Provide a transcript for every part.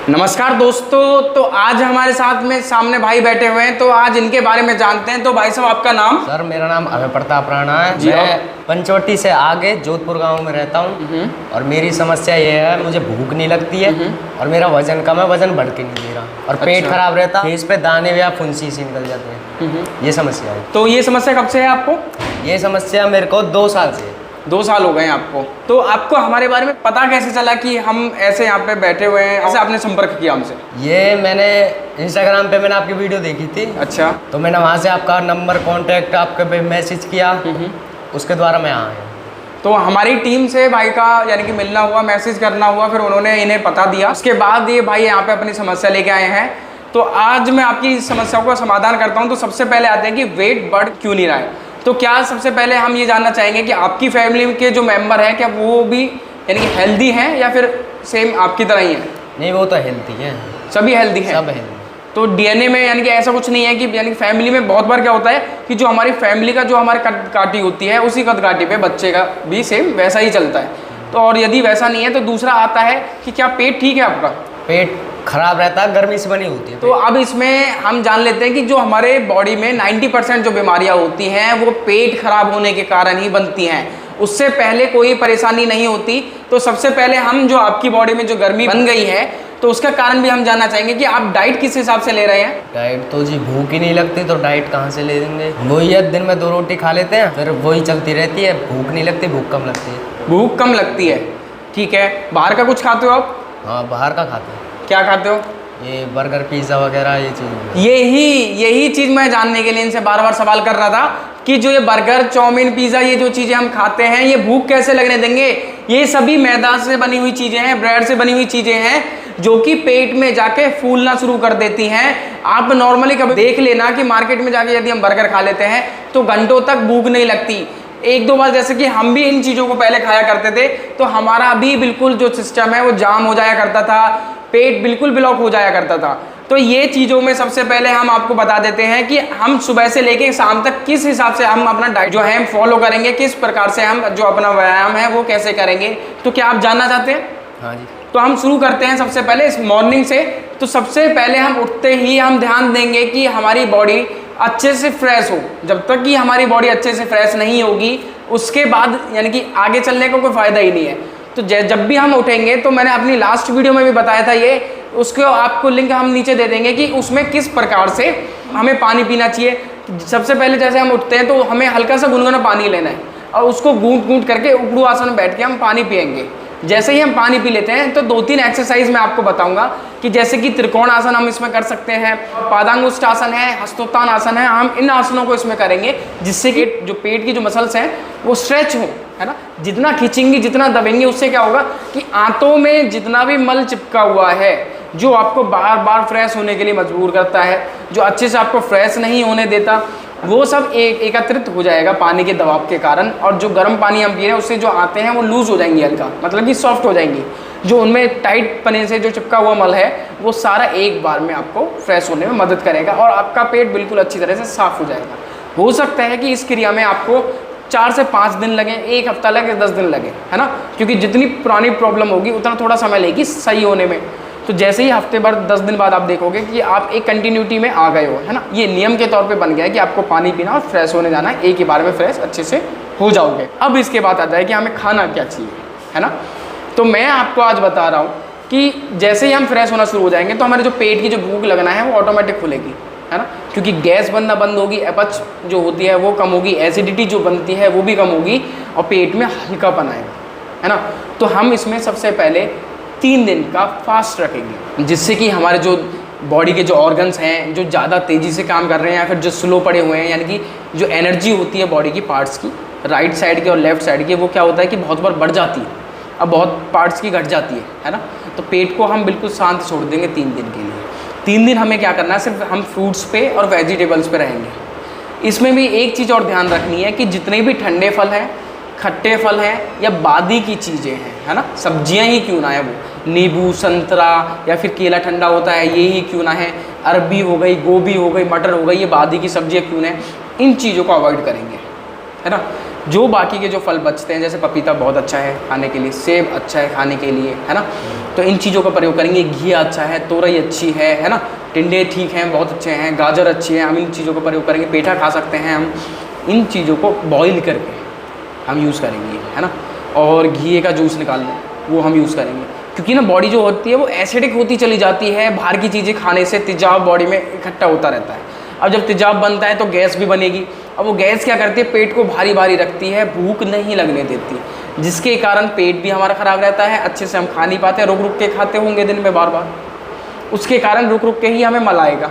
नमस्कार दोस्तों, तो आज हमारे साथ में सामने भाई बैठे हुए हैं, तो आज इनके बारे में जानते हैं। तो भाई साहब, आपका नाम? सर, मेरा नाम अभय प्रताप राणा है। मैं पंचवटी से आगे जोधपुर गांव में रहता हूँ और मेरी समस्या ये है, मुझे भूख नहीं लगती है और मेरा वजन कम है, वजन बढ़ के नहीं दे रहा और पेट खराब रहता है, फेस पे दाने या फुंसी सी निकल जाते हैं। ये समस्या है। तो ये समस्या कब से है आपको? ये समस्या मेरे को 2 साल से। 2 साल हो गए हैं आपको। तो आपको हमारे बारे में पता कैसे चला कि हम ऐसे यहाँ पे बैठे हुए हैं? कैसे आपने संपर्क किया हमसे? ये मैंने इंस्टाग्राम पे मैंने आपकी वीडियो देखी थी। अच्छा। तो मैंने वहाँ से आपका नंबर, कॉन्टैक्ट आपके पे मैसेज किया, उसके द्वारा मैं आया। तो हमारी टीम से भाई का यानी कि मिलना हुआ, मैसेज करना हुआ, फिर उन्होंने इन्हें पता दिया। उसके बाद ये भाई यहाँ पे अपनी समस्या लेके आए हैं। तो आज मैं आपकी समस्या का समाधान करता हूँ। तो सबसे पहले आते हैं कि वेट बढ़ क्यों नहीं रहा है। तो क्या सबसे पहले हम ये जानना चाहेंगे कि आपकी फैमिली के जो मेंबर हैं, क्या वो भी यानी कि हेल्दी हैं या फिर सेम आपकी तरह ही हैं? नहीं, वो तो हेल्दी है। सभी हेल्दी हैं? सब हेल्दी। तो डीएनए में यानी कि ऐसा कुछ नहीं है कि यानी फैमिली में बहुत बार क्या होता है कि जो हमारी फैमिली का जो हमारी काटी होती है, उसी कदकाठी पे बच्चे का भी सेम वैसा ही चलता है। तो और यदि वैसा नहीं है तो दूसरा आता है कि क्या पेट ठीक है आपका? पेट खराब रहता है, गर्मी से बनी होती है। तो अब इसमें हम जान लेते हैं कि जो हमारे बॉडी में 90% जो बीमारियां होती हैं वो पेट खराब होने के कारण ही बनती हैं, उससे पहले कोई परेशानी नहीं होती। तो सबसे पहले हम जो आपकी बॉडी में जो गर्मी बन गई है, तो उसका कारण भी हम जानना चाहेंगे कि आप डाइट किस हिसाब से ले रहे हैं? डाइट तो जी भूख ही नहीं लगती, तो डाइट कहाँ से ले देंगे? वही है, दिन में 2 रोटी खा लेते हैं, फिर वही चलती रहती है। भूख नहीं लगती, भूख कम लगती है। भूख कम लगती है, ठीक है। बाहर का कुछ खाते हो आप? हाँ, बाहर का खाते हैं। क्या खाते हो? ये बर्गर, पिज़्ज़ा वगैरह ये चीज़। यही चीज़ मैं जानने के लिए इनसे बार बार सवाल कर रहा था कि जो ये बर्गर, चाउमीन, पिज़्ज़ा, ये जो चीज़ें हम खाते हैं, ये भूख कैसे लगने देंगे? ये सभी मैदा से बनी हुई चीज़ें हैं, ब्रेड से बनी हुई चीज़ें हैं, जो कि पेट में जाके फूलना शुरू कर देती हैं। आप नॉर्मली कभी देख लेना कि मार्केट में जाके यदि हम बर्गर खा लेते हैं तो घंटों तक भूख नहीं लगती। 1-2 बार जैसे कि हम भी इन चीज़ों को पहले खाया करते थे, तो हमारा भी बिल्कुल जो सिस्टम है वो जाम हो जाया करता था, पेट बिल्कुल ब्लॉक हो जाया करता था। तो ये चीज़ों में सबसे पहले हम आपको बता देते हैं कि हम सुबह से लेके शाम तक किस हिसाब से हम अपना डाइट जो है हम फॉलो करेंगे, किस प्रकार से हम जो अपना व्यायाम है वो कैसे करेंगे। तो क्या आप जानना चाहते हैं? हाँ जी। तो हम शुरू करते हैं सबसे पहले इस मॉर्निंग से। तो सबसे पहले हम उठते ही हम ध्यान देंगे कि हमारी बॉडी अच्छे से फ्रेश हो। जब तक कि हमारी बॉडी अच्छे से फ्रेश नहीं होगी, उसके बाद यानी कि आगे चलने का कोई फ़ायदा ही नहीं है। तो जब भी हम उठेंगे, तो मैंने अपनी लास्ट वीडियो में भी बताया था ये, उसको आपको लिंक हम नीचे दे देंगे कि उसमें किस प्रकार से हमें पानी पीना चाहिए। सबसे पहले जैसे हम उठते हैं तो हमें हल्का सा गुनगुना पानी लेना है और उसको घूंट करके उपड़ू आसन में बैठ के हम पानी पियेंगे। जैसे ही हम पानी पी लेते हैं तो 2-3 एक्सरसाइज मैं आपको बताऊंगा कि जैसे कि त्रिकोण आसन हम इसमें कर सकते हैं, पादांगुष्ठ आसन है, हस्तोत्तान आसन है। हम इन आसनों को इसमें करेंगे जिससे कि जो पेट की जो मसल्स हैं वो स्ट्रेच हो, है ना। जितना खींचेंगे, जितना दबेंगे, उससे क्या होगा कि आंतों में जितना भी मल चिपका हुआ है, जो आपको बार बार फ्रेश होने के लिए मजबूर करता है, जो अच्छे से आपको फ्रेश नहीं होने देता, वो सब एकत्रित हो जाएगा पानी के दबाव के कारण। और जो गर्म पानी हम पी रहे हैं उससे जो आते हैं वो लूज हो जाएंगी, हल्का मतलब कि सॉफ्ट हो जाएंगी। जो उनमें टाइट पने से जो चिपका हुआ मल है वो सारा एक बार में आपको फ्रेश होने में मदद करेगा और आपका पेट बिल्कुल अच्छी तरह से साफ हो जाएगा। हो सकता है कि इस क्रिया में आपको 4 से 5 दिन लगे, 1 हफ्ता लगे, 10 दिन लगे, है ना, क्योंकि जितनी पुरानी प्रॉब्लम होगी उतना थोड़ा समय लेगी सही होने में। तो जैसे ही हफ्ते भर 10 दिन बाद आप देखोगे कि आप एक कंटिन्यूटी में आ गए हो, है ना। ये नियम के तौर पे बन गया है कि आपको पानी पीना और फ्रेश होने जाना है, एक ही बार में फ्रेश अच्छे से हो जाओगे। अब इसके बाद आता है कि हमें खाना क्या चाहिए, है ना। तो मैं आपको आज बता रहा हूँ कि जैसे ही हम फ्रेश होना शुरू हो जाएंगे तो हमारे जो पेट की जो भूख लगना है वो ऑटोमेटिक खुलेगी, है ना, क्योंकि गैस बनना बंद होगी, अपच जो होती है वो कम होगी, एसिडिटी जो बनती है वो भी कम होगी और पेट में हल्कापन आएगा, है ना। तो हम इसमें सबसे पहले 3 दिन का फास्ट रखेंगे, जिससे कि हमारे जो बॉडी के जो ऑर्गन्स हैं जो ज़्यादा तेज़ी से काम कर रहे हैं या फिर जो स्लो पड़े हुए हैं, यानी कि जो एनर्जी होती है बॉडी की पार्ट्स की, राइट साइड की और लेफ्ट साइड की, वो क्या होता है कि बहुत बार बढ़ जाती है, अब बहुत पार्ट्स की घट जाती है ना। तो पेट को हम बिल्कुल शांत छोड़ देंगे 3 दिन के लिए। 3 दिन हमें क्या करना है, सिर्फ हम फ्रूट्स पे और वेजिटेबल्स पे रहेंगे। इसमें भी एक चीज़ और ध्यान रखनी है कि जितने भी ठंडे फल हैं, खट्टे फल हैं या बादी की चीज़ें हैं, है ना, सब्जियां ही क्यों ना है, वो नींबू, संतरा या फिर केला ठंडा होता है, ये ही क्यों ना है, अरबी हो गई, गोभी हो गई, मटर हो गई, ये बादी की सब्जियां क्यों ना है, इन चीज़ों को अवॉइड करेंगे, है ना। जो बाकी के जो फल बचते हैं, जैसे पपीता बहुत अच्छा है खाने के लिए, सेब अच्छा है खाने के लिए, है ना, तो इन चीज़ों का प्रयोग करेंगे। घी अच्छा है, तोरई अच्छी है ना, टिंडे ठीक हैं, बहुत अच्छे हैं, गाजर अच्छी है, हम इन चीज़ों का प्रयोग करेंगे। पेठा खा सकते हैं हम, इन चीज़ों को बॉईल करके हम यूज़ करेंगे, है ना। और घी का जूस निकाल लें, वो हम यूज़ करेंगे, क्योंकि ना बॉडी जो होती है वो एसिडिक होती चली जाती है। बाहर की चीज़ें खाने से तेजाब बॉडी में इकट्ठा होता रहता है। अब जब तेजाब बनता है तो गैस भी बनेगी। अब वो गैस क्या करती है, पेट को भारी भारी रखती है, भूख नहीं लगने देती, जिसके कारण पेट भी हमारा ख़राब रहता है, अच्छे से हम खा नहीं पाते, रुक रुक के खाते होंगे दिन में बार बार, उसके कारण रुक रुक के ही हमें मल आएगा,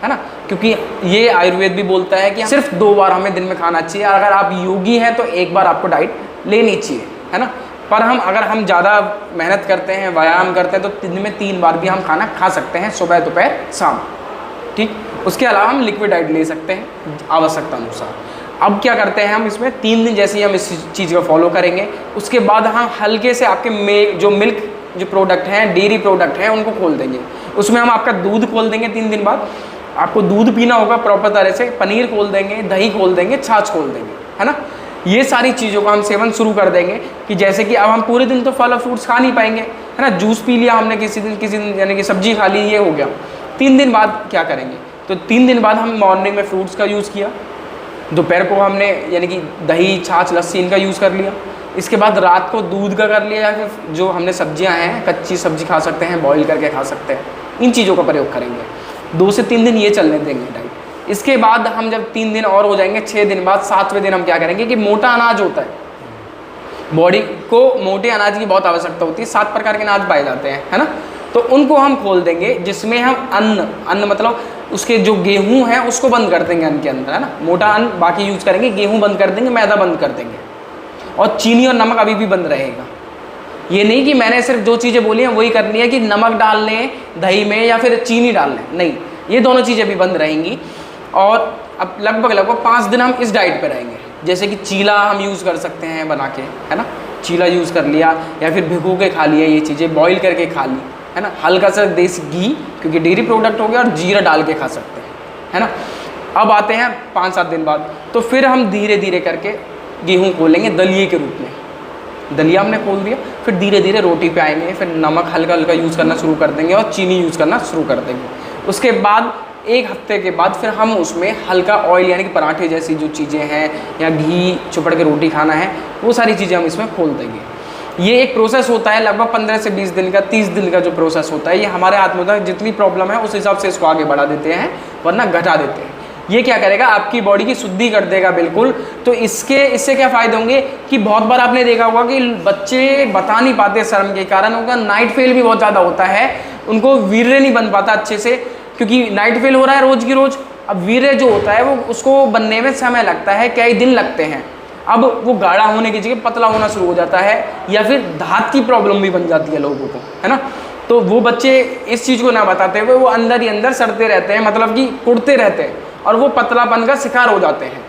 है ना। क्योंकि ये आयुर्वेद भी बोलता है कि सिर्फ 2 बार हमें दिन में खाना चाहिए। अगर आप योगी हैं तो 1 बार आपको डाइट लेनी चाहिए, है ना। पर अगर हम ज़्यादा मेहनत करते हैं, व्यायाम करते हैं, तो दिन में 3 बार भी हम खाना खा सकते हैं, सुबह दोपहर शाम, ठीक। उसके अलावा हम लिक्विड डाइट ले सकते हैं आवश्यकता अनुसार। अब क्या करते हैं हम इसमें 3 दिन जैसे ही हम इस चीज़ को फॉलो करेंगे, उसके बाद हम हल्के से आपके जो मिल्क जो प्रोडक्ट हैं, डेयरी प्रोडक्ट हैं, उनको खोल देंगे। उसमें हम आपका दूध खोल देंगे। 3 दिन बाद आपको दूध पीना होगा प्रॉपर तरह से, पनीर खोल देंगे, दही खोल देंगे, छाछ खोल देंगे, है ना। ये सारी चीज़ों का हम सेवन शुरू कर देंगे कि जैसे कि अब हम पूरे दिन तो फल और फ्रूट्स खा नहीं पाएंगे, है ना। जूस पी लिया हमने किसी दिन यानी कि सब्जी खा ली, ये हो गया। 3 दिन बाद क्या करेंगे, तो 3 दिन बाद हम मॉर्निंग में फ्रूट्स का यूज़ किया, दोपहर को हमने यानी कि दही, छाछ, लस्सी इनका यूज़ कर लिया। इसके बाद रात को दूध का कर लिया, या फिर जो हमने सब्जियां हैं, कच्ची सब्जी खा सकते हैं, बॉईल करके खा सकते हैं, इन चीज़ों का प्रयोग करेंगे। 2 से 3 दिन ये चलने देंगे डाइट। इसके बाद हम जब 3 दिन और हो जाएंगे, 6 दिन बाद 7वें दिन हम क्या करेंगे कि मोटा अनाज होता है, बॉडी को मोटे अनाज की बहुत आवश्यकता होती है, 7 प्रकार के अनाज पाए जाते हैं, है ना। तो उनको हम खोल देंगे, जिसमें हम अन्न मतलब उसके जो गेहूं है उसको बंद कर देंगे अन्न के अंदर, है ना। मोटा अन्न बाकी यूज़ करेंगे, गेहूं बंद कर देंगे, मैदा बंद कर देंगे, और चीनी और नमक अभी भी बंद रहेगा। ये नहीं कि मैंने सिर्फ जो चीज़ें बोली हैं वही करनी है कि नमक डाल लें दही में या फिर चीनी डाल लें, नहीं, ये दोनों चीज़ें भी बंद रहेंगी। और अब लगभग 5 दिन हम इस डाइट पे रहेंगे। जैसे कि चीला हम यूज़ कर सकते हैं बना के, है ना, चीला यूज़ कर लिया, या फिर भिगो के खा लिया, ये चीज़ें बॉईल करके खा ली, है ना। हल्का सा देसी घी, क्योंकि डेयरी प्रोडक्ट हो गया, और जीरा डाल के खा सकते हैं, है ना। अब आते हैं 5-7 दिन बाद, तो फिर हम धीरे धीरे करके गेहूँ खोलेंगे दलिए के रूप में। दलिया हमने खोल दिया, फिर धीरे धीरे रोटी पे आएंगे, फिर नमक हल्का हल्का यूज़ करना शुरू कर देंगे, और चीनी यूज़ करना शुरू कर देंगे। उसके बाद 1 हफ्ते के बाद फिर हम उसमें हल्का ऑयल यानी कि पराठे जैसी जो चीज़ें हैं, या घी चुपड़ के रोटी खाना है, वो सारी चीज़ें हम इसमें खोल देंगे। ये एक प्रोसेस होता है लगभग 15 से 20 दिन का, 30 दिन का जो प्रोसेस होता है, ये हमारे हाथ में होता है। जितनी प्रॉब्लम है उस हिसाब से इसको आगे बढ़ा देते हैं, वरना घटा देते हैं। ये क्या करेगा, आपकी बॉडी की शुद्धि कर देगा बिल्कुल। तो इससे क्या फ़ायदे होंगे कि बहुत बार आपने देखा होगा कि बच्चे बता नहीं पाते शर्म के कारण, उनका नाइट फेल भी बहुत ज़्यादा होता है, उनको वीर्य नहीं बन पाता अच्छे से, क्योंकि नाइट फेल हो रहा है रोज़ की रोज़। अब वीर्य जो होता है वो उसको बनने में समय लगता है, कई दिन लगते हैं। अब वो गाढ़ा होने की जगह पतला होना शुरू हो जाता है, या फिर दांत की प्रॉब्लम भी बन जाती है लोगों को, है ना। तो वो बच्चे इस चीज़ को ना बताते हुए वो अंदर ही अंदर सड़ते रहते हैं, मतलब कि कुड़ते रहते हैं, और वो पतलापन का शिकार हो जाते हैं।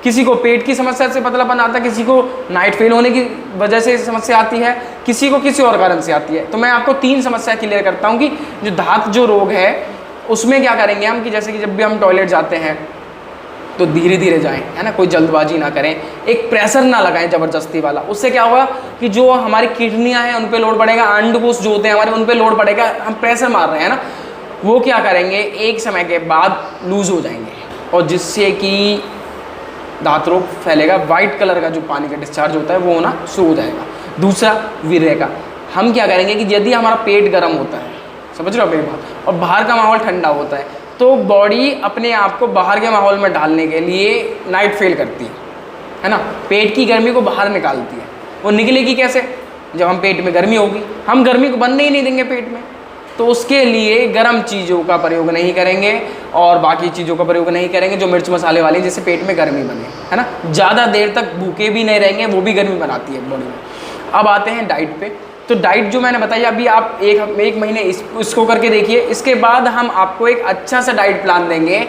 किसी को पेट की समस्या से पतलापन आता है, किसी को नाइट फेल होने की वजह से समस्या आती है, किसी को किसी और कारण से आती है। तो मैं आपको 3 समस्या क्लियर करता हूँ कि जो दांत जो रोग है उसमें क्या करेंगे हम, कि जैसे कि जब भी हम टॉयलेट जाते हैं तो धीरे धीरे जाएं, है ना, कोई जल्दबाजी ना करें, एक प्रेशर ना लगाएं ज़बरदस्ती वाला। उससे क्या होगा कि जो हमारी किडनियाँ हैं उन पे लोड पड़ेगा, अंडकोश जो होते हैं हमारे उन पे लोड पड़ेगा, हम प्रेशर मार रहे हैं ना, वो क्या करेंगे एक समय के बाद लूज़ हो जाएंगे, और जिससे कि दांत रोग फैलेगा, वाइट कलर का जो पानी का डिस्चार्ज होता है वो होना शुरू हो जाएगा। दूसरा वीर्य का, हम क्या करेंगे कि यदि हमारा पेट गर्म होता है, समझ रहे हो मेरी बात, और बाहर का माहौल ठंडा होता है, तो बॉडी अपने आप को बाहर के माहौल में डालने के लिए नाइट फेल करती है ना, पेट की गर्मी को बाहर निकालती है। वो निकलेगी कैसे, जब हम पेट में गर्मी होगी, हम गर्मी को बनने ही नहीं देंगे पेट में, तो उसके लिए गर्म चीज़ों का प्रयोग नहीं करेंगे, और बाकी चीज़ों का प्रयोग नहीं करेंगे जो मिर्च मसाले वाली, जिससे पेट में गर्मी बने, है ना। ज़्यादा देर तक भूखे भी नहीं रहेंगे, वो भी गर्मी बनाती है बॉडी में। अब आते हैं डाइट पे। तो डाइट जो मैंने बताई अभी, आप एक महीने इसको करके देखिए, इसके बाद हम आपको एक अच्छा सा डाइट प्लान देंगे,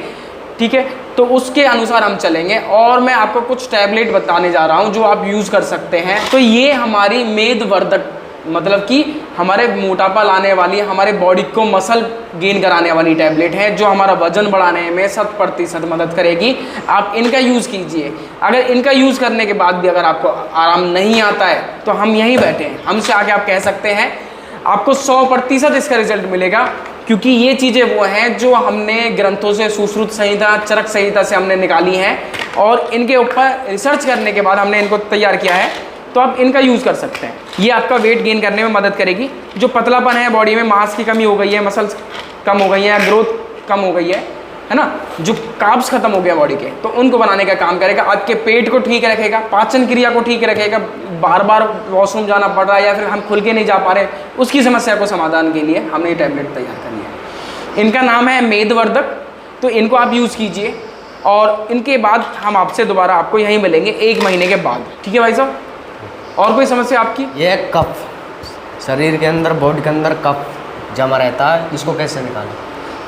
ठीक है। तो उसके अनुसार हम चलेंगे, और मैं आपको कुछ टैबलेट बताने जा रहा हूँ जो आप यूज़ कर सकते हैं। तो ये हमारी मेदवर्धक मतलब कि हमारे मोटापा लाने वाली, हमारे बॉडी को मसल गेन कराने वाली टैबलेट है, जो हमारा वजन बढ़ाने में 100% मदद करेगी। आप इनका यूज़ कीजिए। अगर इनका यूज़ करने के बाद भी अगर आपको आराम नहीं आता है तो हम यहीं बैठे हैं, हमसे आके आप कह सकते हैं, आपको 100% इसका रिजल्ट मिलेगा, क्योंकि ये चीज़ें वो हैं जो हमने ग्रंथों से, सुश्रुत संहिता, चरक संहिता से हमने निकाली हैं और इनके ऊपर रिसर्च करने के बाद हमने इनको तैयार किया है। तो आप इनका यूज़ कर सकते हैं। ये आपका वेट गेन करने में मदद करेगी। जो पतलापन है बॉडी में, मांस की कमी हो गई है, मसल्स कम हो गई है, ग्रोथ कम हो गई है ना, जो कार्ब्स खत्म हो गया बॉडी के, तो उनको बनाने का काम करेगा। आपके पेट को ठीक रखेगा, पाचन क्रिया को ठीक रखेगा, बार बार वॉशरूम जाना पड़ रहा है या फिर हम खुल के नहीं जा पा रहे, उसकी समस्या को समाधान के लिए हमने ये टैबलेट तैयार करी है। इनका नाम है मेदवर्धक। तो इनको आप यूज़ कीजिए और इनके बाद हम आपसे दोबारा आपको यहीं मिलेंगे 1 महीने के बाद। ठीक है भाई साहब? और कोई समस्या आपकी? ये कफ, शरीर के अंदर, बॉडी के अंदर कफ जमा रहता है, इसको कैसे निकालें?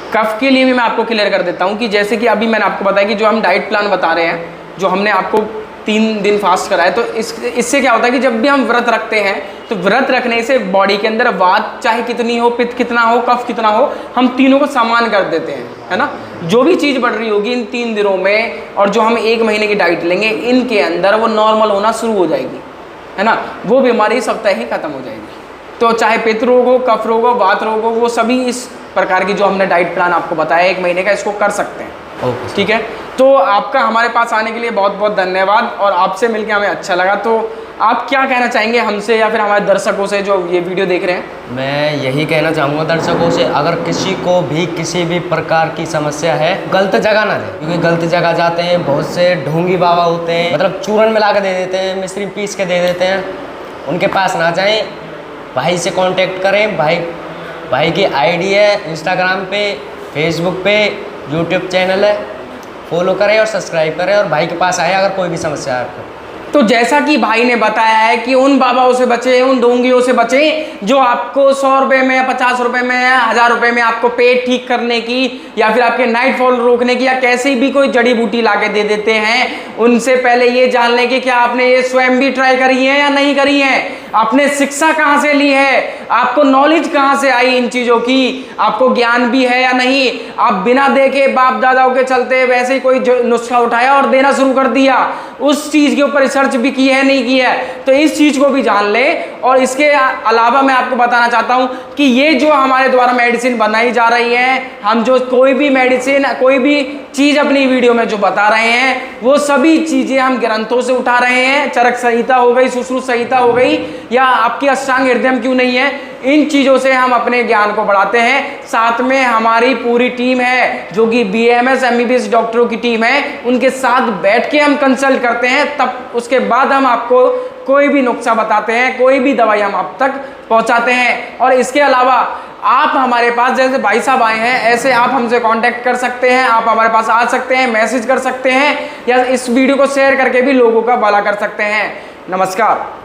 कफ के लिए भी मैं आपको क्लियर कर देता हूँ कि जैसे कि अभी मैंने आपको बताया कि जो हम डाइट प्लान बता रहे हैं, जो हमने आपको 3 दिन फास्ट कराया, तो इससे क्या होता है कि जब भी हम व्रत रखते हैं तो व्रत रखने से बॉडी के अंदर वात चाहे कितनी हो, पित्त कितना हो, कफ कितना हो, हम तीनों को समान कर देते हैं, है ना। जो भी चीज़ बढ़ रही होगी इन 3 दिनों में, और जो हम 1 महीने की डाइट लेंगे, इनके अंदर वो नॉर्मल होना शुरू हो जाएगी, है ना। वो बीमारी सप्ताह ही खत्म हो जाएगी। तो चाहे पित्त रोग हो, कफ रोग हो, वात रोग हो, वो सभी इस प्रकार की जो हमने डाइट प्लान आपको बताया 1 महीने का, इसको कर सकते हैं। ठीक है। तो आपका हमारे पास आने के लिए बहुत बहुत धन्यवाद, और आपसे मिलकर हमें अच्छा लगा। तो आप क्या कहना चाहेंगे हमसे या फिर हमारे दर्शकों से जो ये वीडियो देख रहे हैं? मैं यही कहना चाहूँगा दर्शकों से, अगर किसी को भी किसी भी प्रकार की समस्या है, गलत जगह ना जाए, क्योंकि गलत जगह जाते हैं बहुत से ढोंगी बाबा होते हैं, मतलब चूरन मिला के दे देते हैं, मिश्री पीस के दे देते हैं, उनके पास ना जाएं। भाई से कांटेक्ट करें। भाई की आईडी है इंस्टाग्राम पे, फेसबुक पे, यूट्यूब चैनल है, फॉलो करें और सब्सक्राइब करें, और भाई के पास आए अगर कोई भी समस्या है आपको। तो जैसा कि भाई ने बताया है कि उन बाबाओं से बचें, उन ढोंगियों से बचें जो आपको 100 रुपये में, 50 रुपये में, 1000 रुपये में आपको पेट ठीक करने की या फिर आपके नाइट फॉल रोकने की या कैसी भी कोई जड़ी बूटी ला के दे देते हैं। उनसे पहले ये जान लें कि क्या आपने ये स्वयं भी ट्राई करी है या नहीं करी है, आपने शिक्षा कहाँ से ली है, आपको नॉलेज कहाँ से आई इन चीज़ों की, आपको ज्ञान भी है या नहीं। आप बिना देखे बाप दादाओं के चलते वैसे ही कोई नुस्खा उठाया और देना शुरू कर दिया, उस चीज़ के ऊपर रिसर्च भी की है नहीं की है। तो इस चीज़ को भी जान ले। और इसके अलावा मैं आपको बताना चाहता हूँ कि ये जो हमारे द्वारा मेडिसिन बनाई जा रही है, हम जो कोई भी मेडिसिन, कोई भी चीज़ अपनी वीडियो में जो बता रहे हैं, वो सभी चीज़ें हम ग्रंथों से उठा रहे हैं। चरक संहिता हो गई, सुश्रुत संहिता हो गई, या आपकी अष्टांग हृदय क्यों नहीं है, इन चीज़ों से हम अपने ज्ञान को बढ़ाते हैं। साथ में हमारी पूरी टीम है जो कि BAMS MBBS डॉक्टरों की टीम है, उनके साथ बैठ के हम कंसल्ट करते हैं, तब उसके बाद हम आपको कोई भी नुस्खा बताते हैं, कोई भी दवाई हम आप तक पहुंचाते हैं। और इसके अलावा आप हमारे पास, जैसे भाई साहब आए हैं, ऐसे आप हमसे कांटेक्ट कर सकते हैं, आप हमारे पास आ सकते हैं, मैसेज कर सकते हैं, या इस वीडियो को शेयर करके भी लोगों का भला कर सकते हैं। नमस्कार।